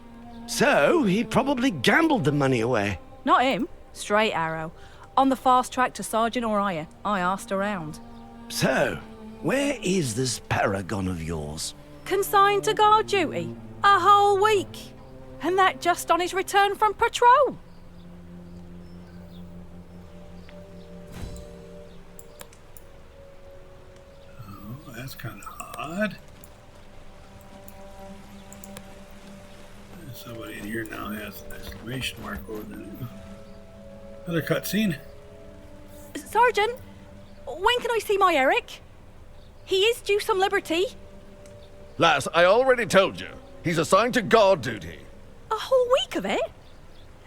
Speaker 7: So, he probably gambled the money away.
Speaker 16: Not him. Straight arrow. On the fast track to Sergeant Orion, I asked around.
Speaker 7: So, where is this paragon of yours?
Speaker 16: Consigned to guard duty. A whole week. And that just on his return from patrol.
Speaker 1: Oh, that's kind of odd. Somebody in here now has an exclamation mark over there. Another cutscene.
Speaker 16: Sergeant, when can I see my Eric? He is due some liberty.
Speaker 10: Lass, I already told you. He's assigned to guard duty.
Speaker 16: A whole week of it?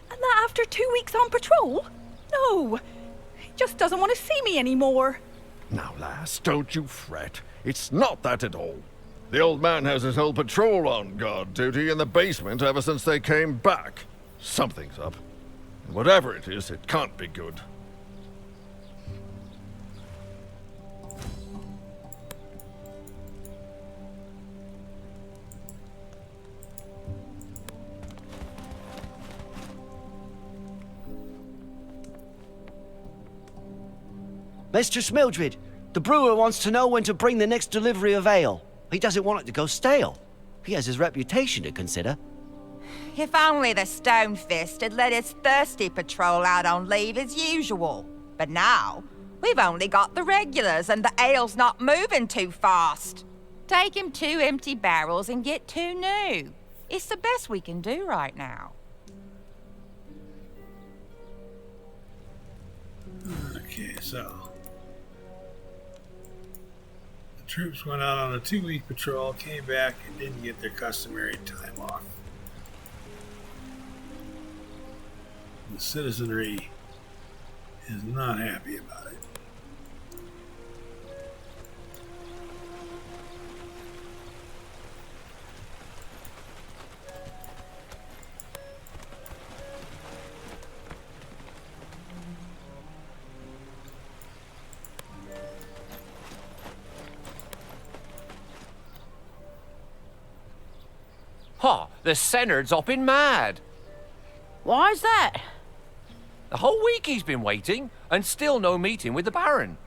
Speaker 16: And that after 2 weeks on patrol? No, he just doesn't want to see me anymore.
Speaker 10: Now, lass, don't you fret. It's not that at all. The old man has his whole patrol on guard duty in the basement ever since they came back. Something's up. And whatever it is, it can't be good.
Speaker 7: Mistress Mildred, the brewer wants to know when to bring the next delivery of ale. He doesn't want it to go stale. He has his reputation to consider.
Speaker 2: If only the Stonefist had let his thirsty patrol out on leave as usual. But now, we've only got the regulars and the ale's not moving too fast. Take him 2 empty barrels and get 2 new. It's the best we can do right now.
Speaker 1: Okay, so troops went out on a 2-week patrol, came back, and didn't get their customary time off. The citizenry is not happy about it.
Speaker 17: Ha! The Senard's hopping mad.
Speaker 5: Why's that?
Speaker 17: The whole week he's been waiting, and still no meeting with the Baron.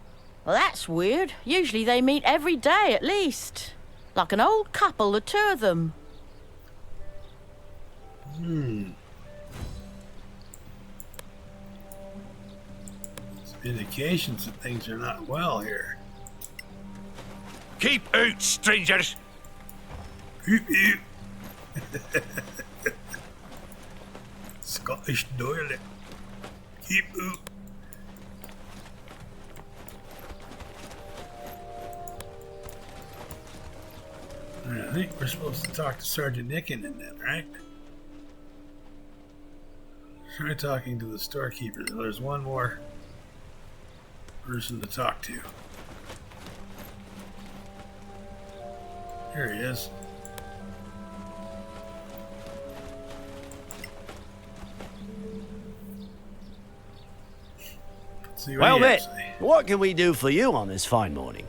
Speaker 5: Well, that's weird. Usually they meet every day at least. Like an old couple, the 2 of them.
Speaker 1: There's indications that things are not well here.
Speaker 4: Keep out, strangers!
Speaker 1: Keep out! Scottish dialect. Keep out. I think we're supposed to talk to Sergeant Nickenen then, right? Try talking to the storekeeper. There's one more person to talk to. Here he is.
Speaker 7: Well, mate, what can we do for you on this fine morning?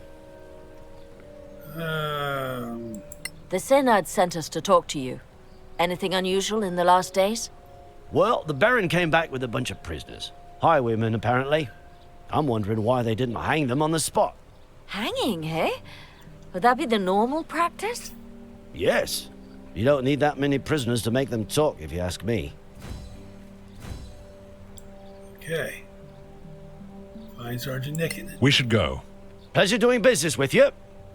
Speaker 5: The Senard sent us to talk to you. Anything unusual in the last days?
Speaker 7: Well, the Baron came back with a bunch of prisoners. Highwaymen, apparently. I'm wondering why they didn't hang them on the spot.
Speaker 5: Hanging, eh? Would that be the normal practice?
Speaker 7: Yes. You don't need that many prisoners to make them talk, if you ask me.
Speaker 1: Okay. Find Sergeant Nickenen.
Speaker 18: We should go.
Speaker 7: Pleasure doing business with you.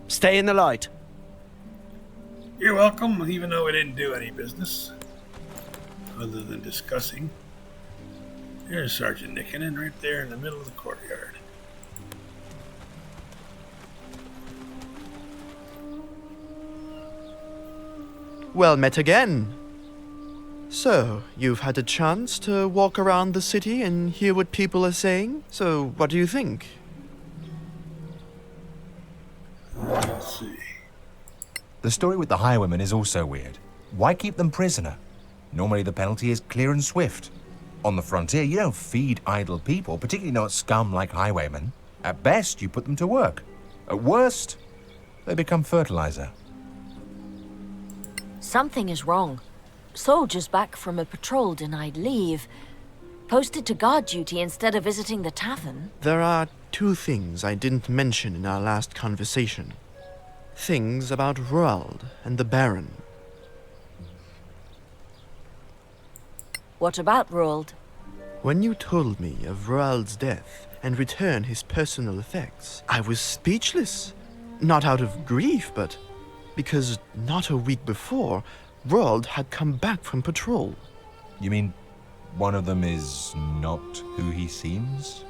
Speaker 7: Stay in the light.
Speaker 1: You're welcome, even though we didn't do any business. Other than discussing. There's Sergeant Nickenen right there in the middle of the courtyard.
Speaker 12: Well met again. So, you've had a chance to walk around the city and hear what people are saying? So, what do you think?
Speaker 1: Let's see.
Speaker 6: The story with the highwaymen is also weird. Why keep them prisoner? Normally the penalty is clear and swift. On the frontier, you don't feed idle people, particularly not scum like highwaymen. At best, you put them to work. At worst, they become fertilizer.
Speaker 11: Something is wrong. Soldiers back from a patrol denied leave. Posted to guard duty instead of visiting the tavern.
Speaker 12: There are two things I didn't mention in our last conversation. Things about Roald and the Baron.
Speaker 11: What about Roald?
Speaker 12: When you told me of Roald's death and returned his personal effects, I was speechless. Not out of grief, but because not a week before, Roald had come back from patrol.
Speaker 6: You mean one of them is not who he seems?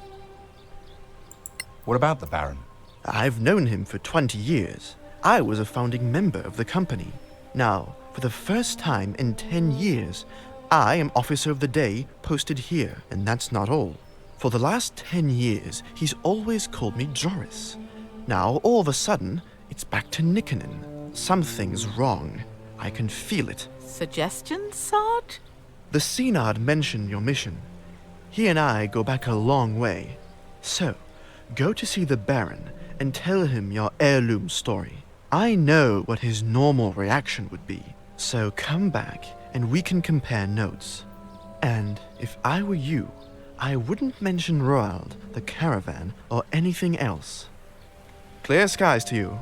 Speaker 6: What about the Baron?
Speaker 12: I've known him for 20 years. I was a founding member of the company. Now, for the first time in 10 years, I am Officer of the Day posted here, and that's not all. For the last 10 years, he's always called me Joris. Now, all of a sudden, it's back to Nickenen. Something's wrong. I can feel it.
Speaker 3: Suggestions, Sarge?
Speaker 12: The Synod mentioned your mission. He and I go back a long way. So, go to see the Baron and tell him your heirloom story. I know what his normal reaction would be. So come back and we can compare notes. And if I were you, I wouldn't mention Roald, the caravan, or anything else. Clear skies to you.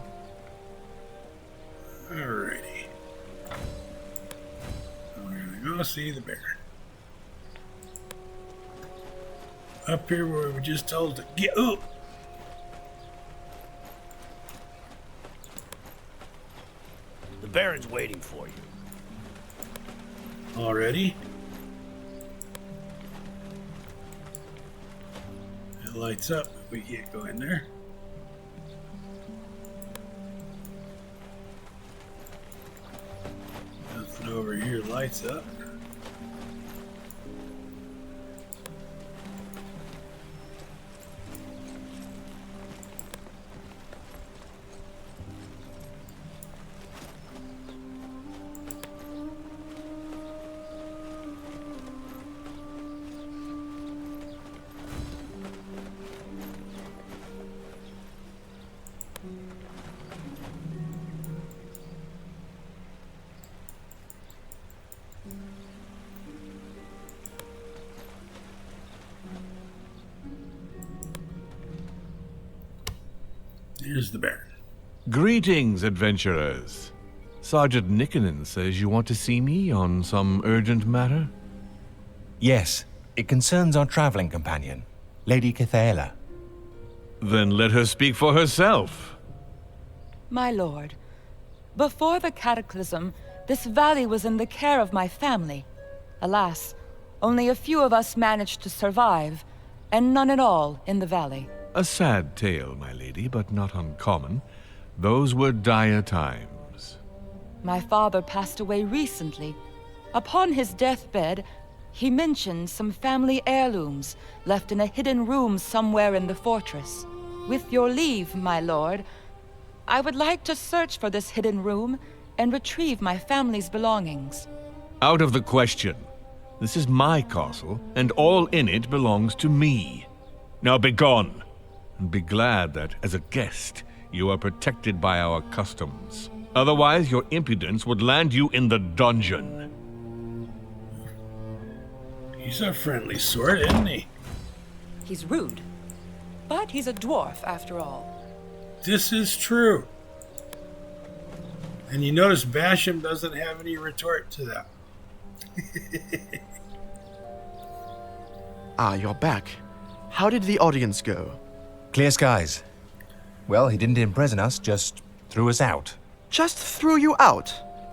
Speaker 1: Alrighty. We're gonna go see the Baron. Up here where we were just told to get up.
Speaker 9: The Baron's waiting for you.
Speaker 1: Already? It lights up if we can't go in there. Nothing over here lights up. Here's the Baron.
Speaker 18: Greetings, adventurers. Sergeant Nickenen says you want to see me on some urgent matter?
Speaker 6: Yes, it concerns our traveling companion, Lady Cathaela.
Speaker 18: Then let her speak for herself.
Speaker 19: My lord, before the cataclysm, this valley was in the care of my family. Alas, only a few of us managed to survive, and none at all in the valley.
Speaker 18: A sad tale, my lady, but not uncommon. Those were dire times.
Speaker 19: My father passed away recently. Upon his deathbed, he mentioned some family heirlooms left in a hidden room somewhere in the fortress. With your leave, my lord, I would like to search for this hidden room and retrieve my family's belongings.
Speaker 18: Out of the question. This is my castle, and all in it belongs to me. Now begone, and be glad that, as a guest, you are protected by our customs. Otherwise, your impudence would land you in the dungeon.
Speaker 1: He's a friendly sort, isn't he?
Speaker 19: He's rude, but he's a dwarf after all.
Speaker 1: This is true. And you notice Basham doesn't have any retort to that.
Speaker 12: Ah, you're back. How did the audience go?
Speaker 6: Clear skies. Well, he didn't imprison us, just Threw us out.
Speaker 12: Just threw you out?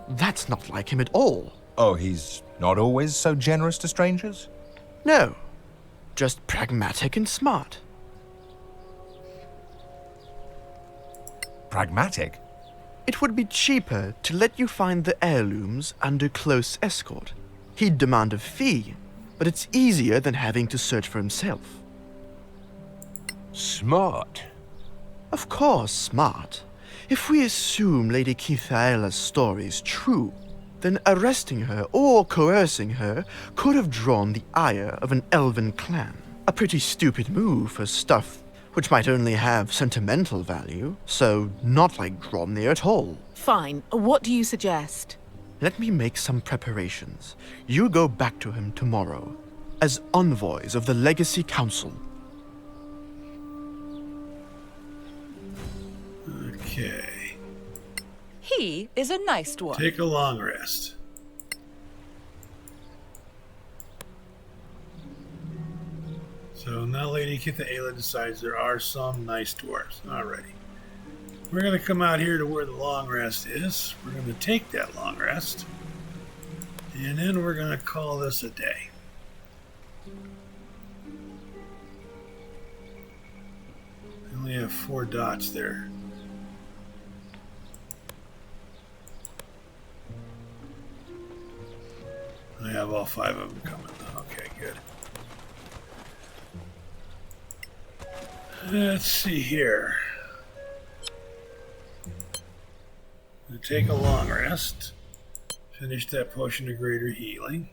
Speaker 12: That's not like him at all.
Speaker 6: Oh, he's not always so generous to strangers?
Speaker 12: No. Just pragmatic and smart.
Speaker 6: Pragmatic?
Speaker 12: It would be cheaper to let you find the heirlooms under close escort. He'd demand a fee, but it's easier than having to search for himself.
Speaker 4: Smart.
Speaker 12: Of course, smart. If we assume Lady Keithaela's story is true, then arresting her or coercing her could have drawn the ire of an elven clan. A pretty stupid move for stuff which might only have sentimental value, so not like Gromnir at all.
Speaker 3: Fine. What do you suggest?
Speaker 12: Let me make some preparations. You go back to him tomorrow, as envoys of the Legacy Council.
Speaker 1: Okay.
Speaker 19: He is a nice dwarf.
Speaker 1: Take a long rest. So now Lady Keithaela decides there are some nice dwarves. Alrighty. We're going to come out here to where the long rest is. We're going to take that long rest. And then we're going to call this a day. I only have 4 dots there. I have all 5 of them coming. Okay, good. Let's see here. We'll take a long rest. Finish that potion of greater healing.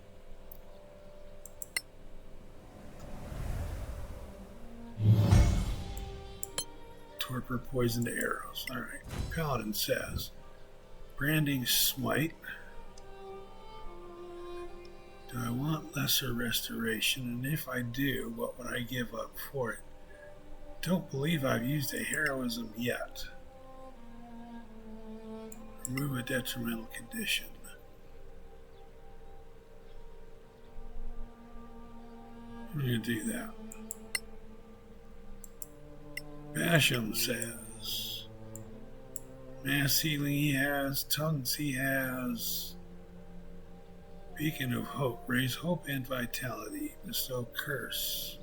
Speaker 1: Torpor poisoned arrows. Alright. Paladin says branding smite. Do I want lesser restoration? And if I do, what would I give up for it? Don't believe I've used a heroism yet. Remove a detrimental condition. I'm going to do that. Basham says mass healing he has, tongues he has. Beacon of hope, raise hope and vitality, bestow curse.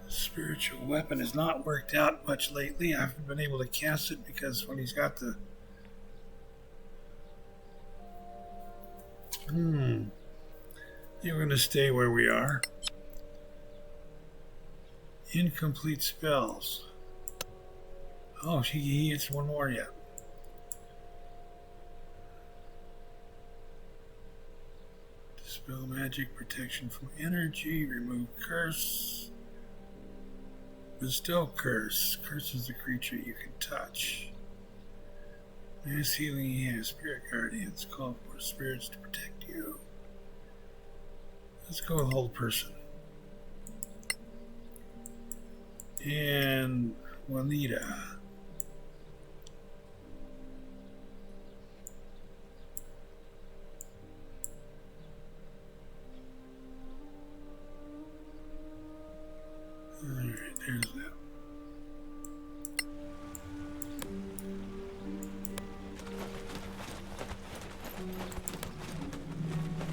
Speaker 1: Spiritual weapon has not worked out much lately. I haven't been able to cast it because when he's got the yeah, we're going to stay where we are. Incomplete spells. Oh, he hits one more yet. Dispel magic, protection from energy, remove curse. Bestow curse. Curse is the creature you can touch. Mass healing he has. Spirit guardians. Call for spirits to protect you. Let's go with whole person. And Juanita. Alright, there's that.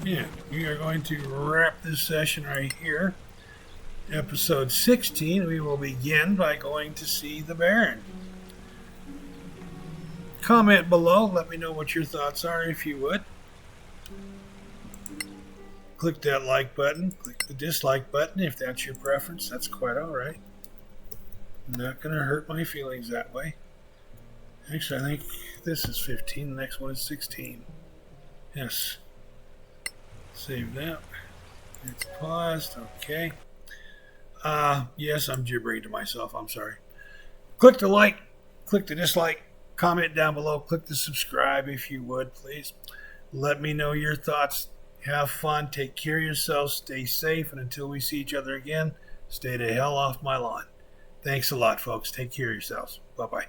Speaker 1: Yeah, we are going to wrap this session right here. Episode 16, we will begin by going to see the Baron. Comment below, let me know what your thoughts are if you would. Click that like button, click the dislike button if that's your preference, that's quite alright. Not going to hurt my feelings that way. Actually, I think this is 15, the next one is 16. Yes. Save that. It's paused, okay. Yes, I'm gibbering to myself, I'm sorry. Click the like, click the dislike, comment down below, click the subscribe if you would, please. Let me know your thoughts. Have fun, take care of yourselves, stay safe, and until we see each other again, stay the hell off my lawn. Thanks a lot, folks. Take care of yourselves. Bye-bye.